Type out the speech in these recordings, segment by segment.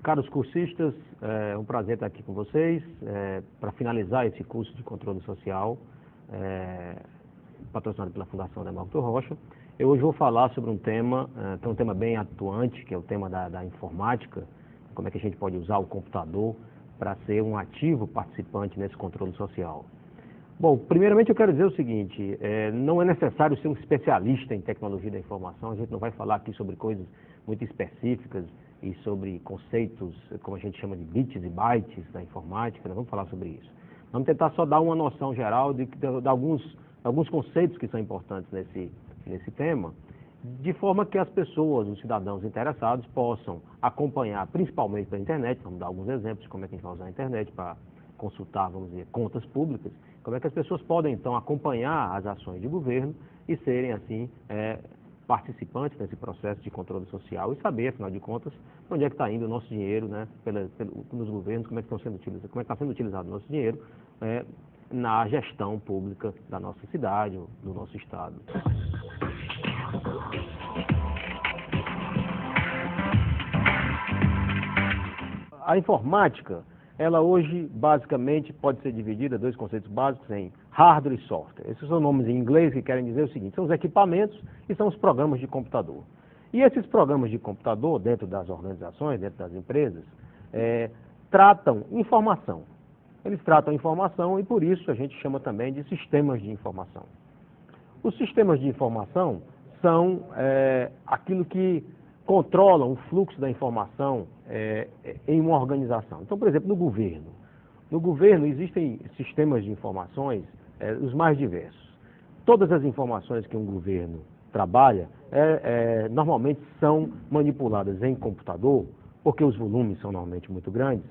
Caros cursistas, é um prazer estar aqui com vocês para finalizar esse curso de controle social, patrocinado pela Fundação Demócrito Rocha. Eu hoje vou falar sobre um tema, que é um tema bem atuante, que é o tema da informática, como é que a gente pode usar o computador para ser um ativo participante nesse controle social. Bom, primeiramente eu quero dizer o seguinte, não é necessário ser um especialista em tecnologia da informação, a gente não vai falar aqui sobre coisas muito específicas e sobre conceitos, como a gente chama de bits e bytes da informática, não vamos falar sobre isso. Vamos tentar só dar uma noção geral de alguns conceitos que são importantes nesse tema, de forma que as pessoas, os cidadãos interessados, possam acompanhar, principalmente pela internet, vamos dar alguns exemplos de como é que a gente vai usar a internet para consultar, vamos dizer, contas públicas, como é que as pessoas podem, então, acompanhar as ações de governo e serem, assim, participantes desse processo de controle social e saber, afinal de contas, onde é que está indo o nosso dinheiro, né, nos governos, como é que está sendo utilizado o nosso dinheiro na gestão pública da nossa cidade, ou do nosso estado. A informática, ela hoje basicamente pode ser dividida em dois conceitos básicos em hardware e software. Esses são nomes em inglês que querem dizer o seguinte, são os equipamentos e são os programas de computador. E esses programas de computador, dentro das organizações, dentro das empresas, tratam informação. Eles tratam informação e por isso a gente chama também de sistemas de informação. Os sistemas de informação são aquilo que controlam o fluxo da informação em uma organização. Então, por exemplo, no governo existem sistemas de informações os mais diversos. Todas as informações que um governo trabalha normalmente são manipuladas em computador, porque os volumes são normalmente muito grandes,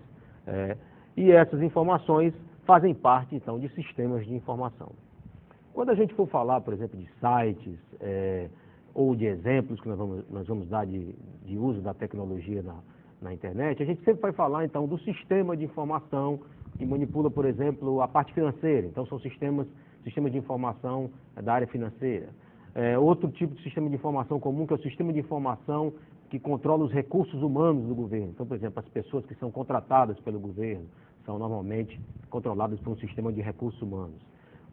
e essas informações fazem parte, então, de sistemas de informação. Quando a gente for falar, por exemplo, de sites ou de exemplos que nós vamos dar de uso da tecnologia na internet, a gente sempre vai falar, então, do sistema de informação que manipula, por exemplo, a parte financeira. Então, são sistemas de informação da área financeira. Outro tipo de sistema de informação comum, que é o sistema de informação que controla os recursos humanos do governo. Então, por exemplo, as pessoas que são contratadas pelo governo são normalmente controladas por um sistema de recursos humanos.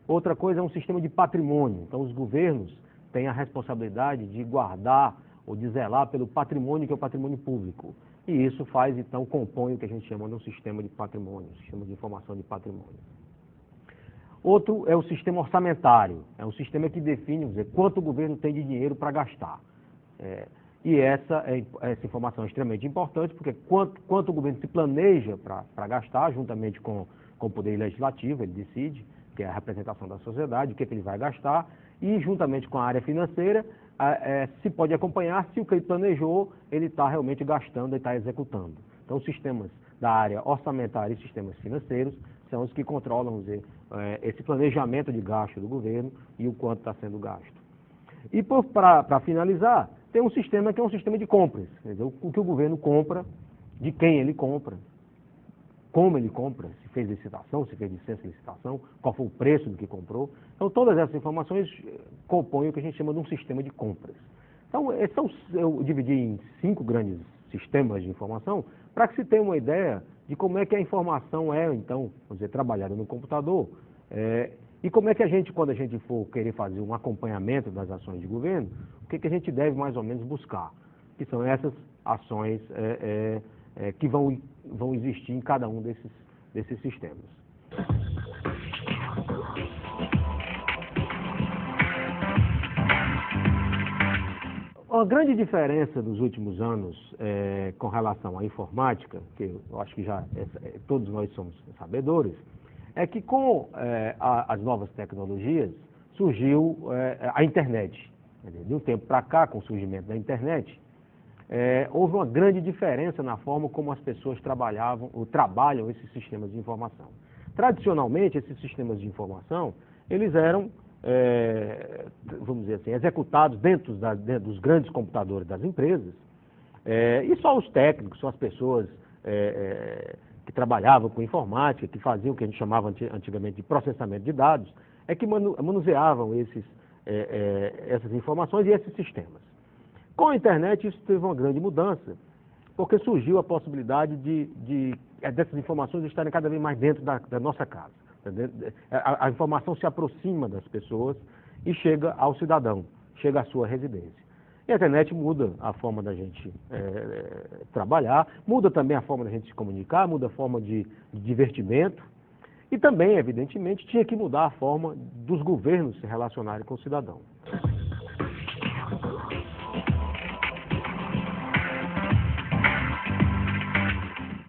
Outra coisa é um sistema de patrimônio. Então, os governos têm a responsabilidade de guardar ou de zelar pelo patrimônio, que é o patrimônio público. E isso faz, então, compõe o que a gente chama de um sistema de patrimônio, um sistema de informação de patrimônio. Outro é o sistema orçamentário. É um sistema que define, vamos dizer, quanto o governo tem de dinheiro para gastar. E essa informação é extremamente importante, porque quanto o governo se planeja para gastar, juntamente com o Poder Legislativo, ele decide, que é a representação da sociedade, o que ele vai gastar, e juntamente com a área financeira, se pode acompanhar se o que ele planejou, ele está realmente gastando e está executando. Então, os sistemas da área orçamentária e sistemas financeiros são os que controlam, vamos dizer, esse planejamento de gasto do governo e o quanto está sendo gasto. E para finalizar, tem um sistema que é um sistema de compras, quer dizer, o que o governo compra, de quem ele compra, como ele compra, se fez licitação, se fez licença de licitação, qual foi o preço do que comprou. Então, todas essas informações compõem o que a gente chama de um sistema de compras. Então, eu dividi em 5 grandes sistemas de informação para que se tenha uma ideia de como é que a informação então, vamos dizer, trabalhada no computador, e como é que a gente, quando a gente for querer fazer um acompanhamento das ações de governo, o que a gente deve mais ou menos buscar, que são essas ações que vão existir em cada um desses sistemas. Uma grande diferença dos últimos anos com relação à informática, que eu acho que já todos nós somos sabedores, é que com as novas tecnologias surgiu a internet. De um tempo para cá, com o surgimento da internet, houve uma grande diferença na forma como as pessoas trabalham esses sistemas de informação. Tradicionalmente, esses sistemas de informação, eles eram, vamos dizer assim, executados dentro dos grandes computadores das empresas, e só os técnicos, só as pessoas que trabalhavam com informática, que faziam o que a gente chamava antigamente de processamento de dados, é que manuseavam essas informações e esses sistemas. Com a internet, isso teve uma grande mudança, porque surgiu a possibilidade dessas informações estarem cada vez mais dentro da nossa casa. A informação se aproxima das pessoas e chega ao cidadão, chega à sua residência. E a internet muda a forma da gente trabalhar, muda também a forma da gente se comunicar, muda a forma de divertimento e também, evidentemente, tinha que mudar a forma dos governos se relacionarem com o cidadão.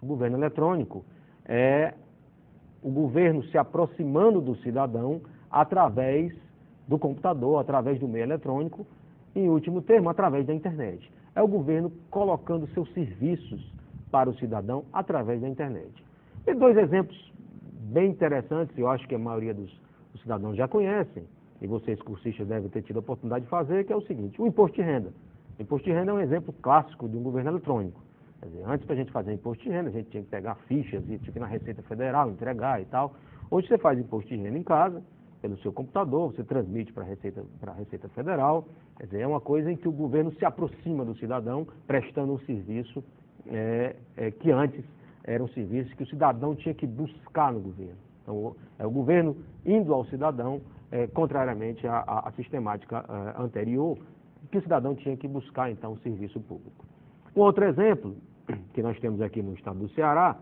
O governo eletrônico é o governo se aproximando do cidadão através do computador, através do meio eletrônico, em último termo, através da internet. É o governo colocando seus serviços para o cidadão através da internet. Tem dois exemplos bem interessantes, eu acho que a maioria dos cidadãos já conhecem, e vocês cursistas devem ter tido a oportunidade de fazer, que é o seguinte: o imposto de renda. O imposto de renda é um exemplo clássico de um governo eletrônico. Quer dizer, antes para a gente fazer imposto de renda, a gente tinha que pegar fichas e tinha que ir na Receita Federal, entregar e tal. Hoje você faz imposto de renda em casa, pelo seu computador, você transmite para a Receita Federal. Quer dizer, é uma coisa em que o governo se aproxima do cidadão, prestando um serviço que antes era um serviço que o cidadão tinha que buscar no governo. Então, é o governo indo ao cidadão, contrariamente à sistemática anterior, que o cidadão tinha que buscar, então, o serviço público. Um outro exemplo que nós temos aqui no estado do Ceará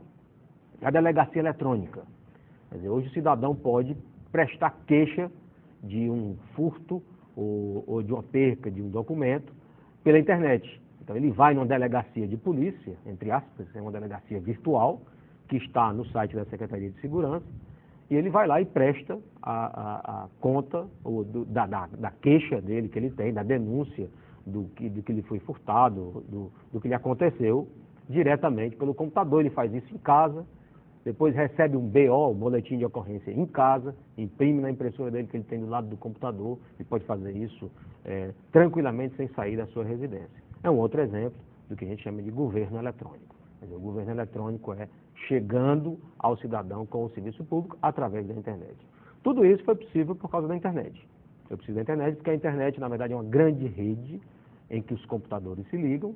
é a delegacia eletrônica. Quer dizer, hoje o cidadão pode prestar queixa de um furto ou de uma perca de um documento pela internet. Então ele vai numa delegacia de polícia, entre aspas, é uma delegacia virtual, que está no site da Secretaria de Segurança, e ele vai lá e presta a conta da queixa dele que ele tem, da denúncia do que lhe foi furtado, do que lhe aconteceu, diretamente pelo computador. Ele faz isso em casa, depois recebe um BO, um boletim de ocorrência, em casa, imprime na impressora dele que ele tem do lado do computador, e pode fazer isso tranquilamente sem sair da sua residência. É um outro exemplo do que a gente chama de governo eletrônico. Quer dizer, o governo eletrônico é chegando ao cidadão com o serviço público através da internet. Tudo isso foi possível por causa da internet. Foi possível da internet porque a internet, na verdade, é uma grande rede em que os computadores se ligam.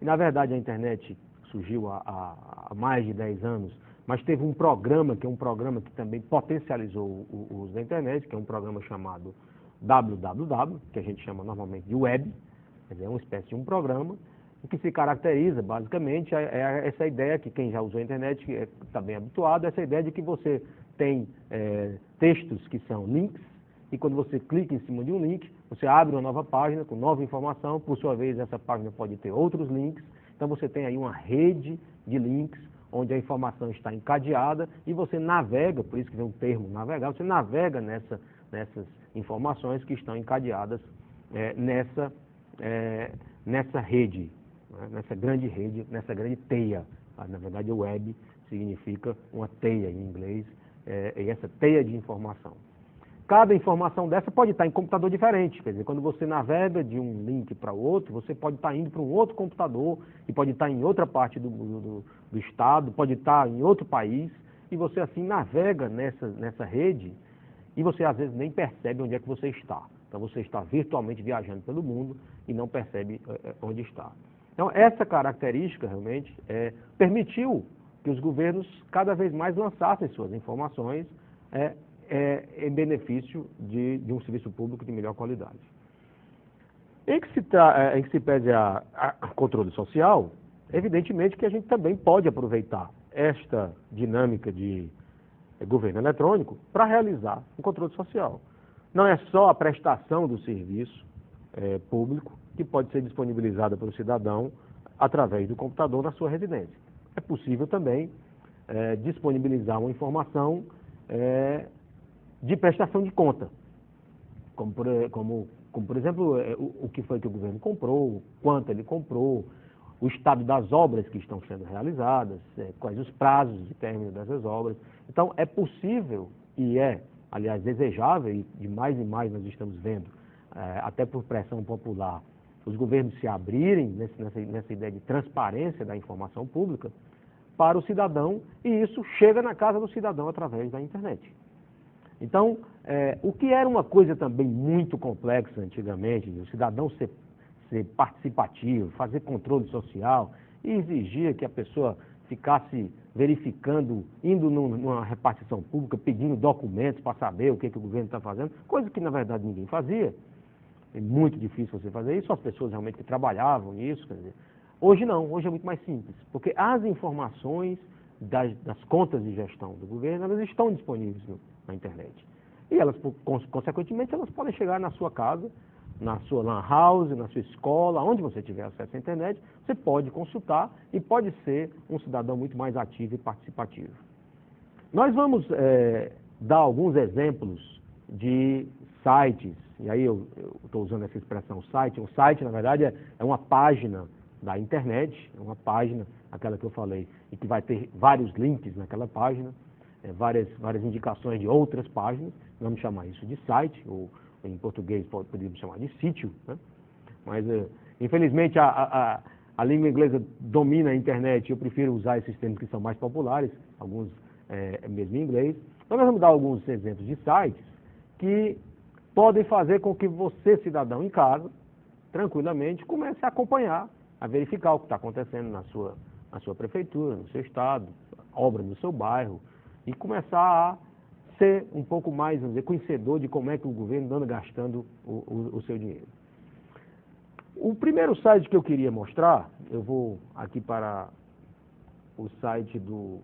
E, na verdade, a internet surgiu há mais de 10 anos, mas teve um programa, que é um programa que também potencializou o uso da internet, que é um programa chamado www, que a gente chama normalmente de web. Quer dizer, é uma espécie de um programa que se caracteriza, basicamente, essa ideia que quem já usou a internet está bem habituado, essa ideia de que você tem textos que são links, e quando você clica em cima de um link, você abre uma nova página com nova informação, por sua vez essa página pode ter outros links, então você tem aí uma rede de links, onde a informação está encadeada, e você navega, por isso que vem o termo navegar, você navega nessas informações que estão encadeadas nessa rede, nessa grande rede, nessa grande teia. Na verdade, o web significa uma teia em inglês, e essa teia de informação. Cada informação dessa pode estar em computador diferente, quer dizer, quando você navega de um link para o outro, você pode estar indo para um outro computador, e pode estar em outra parte do estado, pode estar em outro país, e você assim navega nessa rede, e você às vezes nem percebe onde é que você está. Então você está virtualmente viajando pelo mundo e não percebe onde está. Então essa característica realmente permitiu que os governos cada vez mais lançassem suas informações em benefício de um serviço público de melhor qualidade. Em que se pese a controle social, evidentemente que a gente também pode aproveitar esta dinâmica de governo eletrônico para realizar um controle social. Não é só a prestação do serviço público que pode ser disponibilizada pelo cidadão através do computador na sua residência. É possível também disponibilizar uma informação de prestação de conta, como por exemplo, o que foi que o governo comprou, quanto ele comprou, o estado das obras que estão sendo realizadas, quais os prazos de término dessas obras. Então, é possível e aliás, desejável, e de mais em mais nós estamos vendo, até por pressão popular, os governos se abrirem nessa ideia de transparência da informação pública para o cidadão, e isso chega na casa do cidadão através da internet. Então, o que era uma coisa também muito complexa antigamente, o cidadão ser participativo, fazer controle social, e exigia que a pessoa ficasse verificando, indo numa repartição pública, pedindo documentos para saber o que o governo está fazendo, coisa que na verdade ninguém fazia. É muito difícil você fazer isso, as pessoas realmente que trabalhavam nisso, quer dizer. Hoje não, hoje é muito mais simples, porque as informações das contas de gestão do governo, elas estão disponíveis na internet. E elas, consequentemente, elas podem chegar na sua casa, na sua lan house, na sua escola, onde você tiver acesso à internet, você pode consultar e pode ser um cidadão muito mais ativo e participativo. Nós vamos dar alguns exemplos de sites, e aí eu estou usando essa expressão site. Um site, na verdade, é uma página da internet, é uma página, aquela que eu falei, e que vai ter vários links naquela página, várias indicações de outras páginas. Vamos chamar isso de site, ou em português poderíamos chamar de sítio, né? Mas infelizmente a língua inglesa domina a internet, eu prefiro usar esses termos que são mais populares, alguns mesmo em inglês. Então nós vamos dar alguns exemplos de sites que podem fazer com que você, cidadão em casa, tranquilamente, comece a acompanhar, a verificar o que está acontecendo na sua prefeitura, no seu estado, obra no seu bairro, e começar a ser um pouco mais, vamos dizer, conhecedor de como é que o governo anda gastando o seu dinheiro. O primeiro site que eu queria mostrar, eu vou aqui para o site do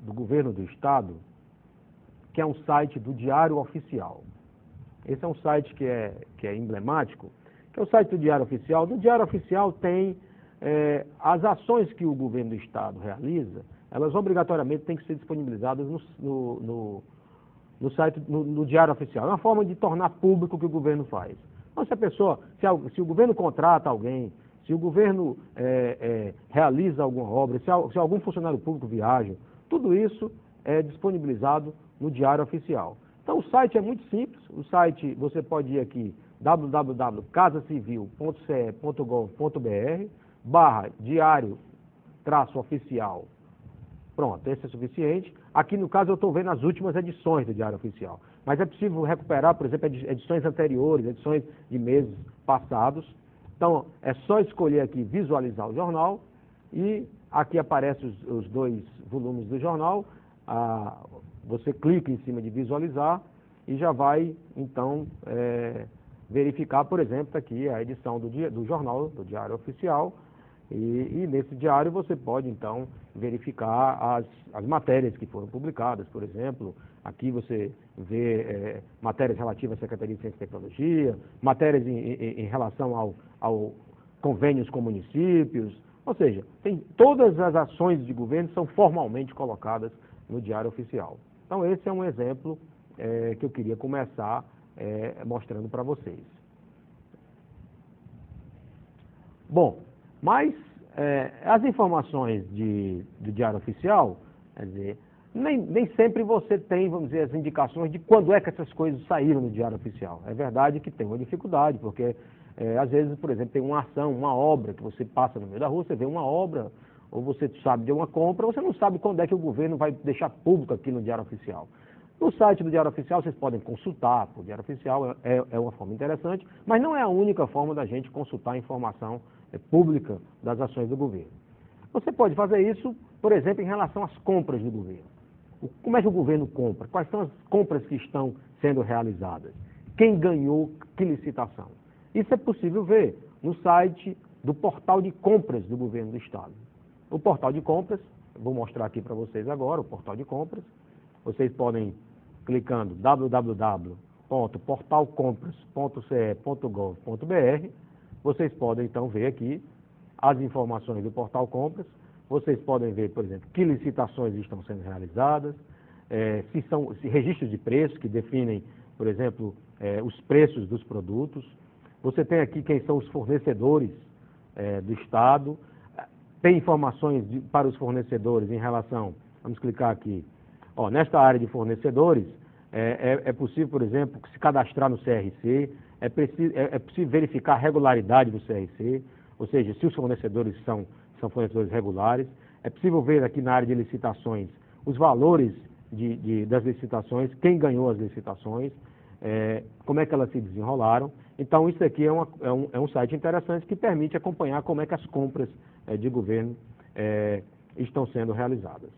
governo do estado, que é um site do Diário Oficial. Esse é um site que é emblemático, que é o site do Diário Oficial. No Diário Oficial tem as ações que o governo do estado realiza, elas obrigatoriamente têm que ser disponibilizadas no site, no Diário Oficial. É uma forma de tornar público o que o governo faz. Então, se o governo contrata alguém, se o governo realiza alguma obra, se algum funcionário público viaja, tudo isso é disponibilizado no Diário Oficial. Então, o site é muito simples. O site, você pode ir aqui, www.casacivil.ce.gov.br/diário-oficial. Pronto, esse é suficiente. Aqui, no caso, eu estou vendo as últimas edições do Diário Oficial. Mas é possível recuperar, por exemplo, edições anteriores, edições de meses passados. Então, é só escolher aqui, visualizar o jornal, e aqui aparecem os 2 volumes do jornal. Você clica em cima de visualizar e já vai, então, verificar, por exemplo, aqui a edição do jornal, do Diário Oficial. E nesse diário você pode, então, verificar as matérias que foram publicadas. Por exemplo, aqui você vê matérias relativas à Secretaria de Ciência e Tecnologia, matérias em relação ao convênios com municípios, ou seja, todas as ações de governo são formalmente colocadas no Diário Oficial. Então, esse é um exemplo que eu queria começar mostrando para vocês. Bom, mas as informações do Diário Oficial, quer dizer, nem sempre você tem, vamos dizer, as indicações de quando é que essas coisas saíram no Diário Oficial. É verdade que tem uma dificuldade, porque às vezes, por exemplo, tem uma ação, uma obra que você passa no meio da rua, você vê uma obra, ou você sabe de uma compra, você não sabe quando é que o governo vai deixar público aqui no Diário Oficial. No site do Diário Oficial vocês podem consultar, o Diário Oficial é uma forma interessante, mas não é a única forma da gente consultar a informação pública das ações do governo. Você pode fazer isso, por exemplo, em relação às compras do governo. Como é que o governo compra? Quais são as compras que estão sendo realizadas? Quem ganhou que licitação? Isso é possível ver no site do portal de compras do governo do estado. O portal de compras, vou mostrar aqui para vocês agora, o portal de compras. Vocês podem, clicando www.portalcompras.ce.gov.br, vocês podem então ver aqui as informações do Portal Compras. Vocês podem ver, por exemplo, que licitações estão sendo realizadas, se registros de preços que definem, por exemplo, os preços dos produtos. Você tem aqui quem são os fornecedores do Estado. Tem informações para os fornecedores em relação, vamos clicar aqui, nesta área de fornecedores, é possível, por exemplo, se cadastrar no CRC, é possível verificar a regularidade do CRC, ou seja, se os fornecedores são fornecedores regulares. É possível ver aqui na área de licitações os valores das licitações, quem ganhou as licitações. como é que elas se desenrolaram. Então, isso aqui é um site interessante que permite acompanhar como é que as compras de governo estão sendo realizadas.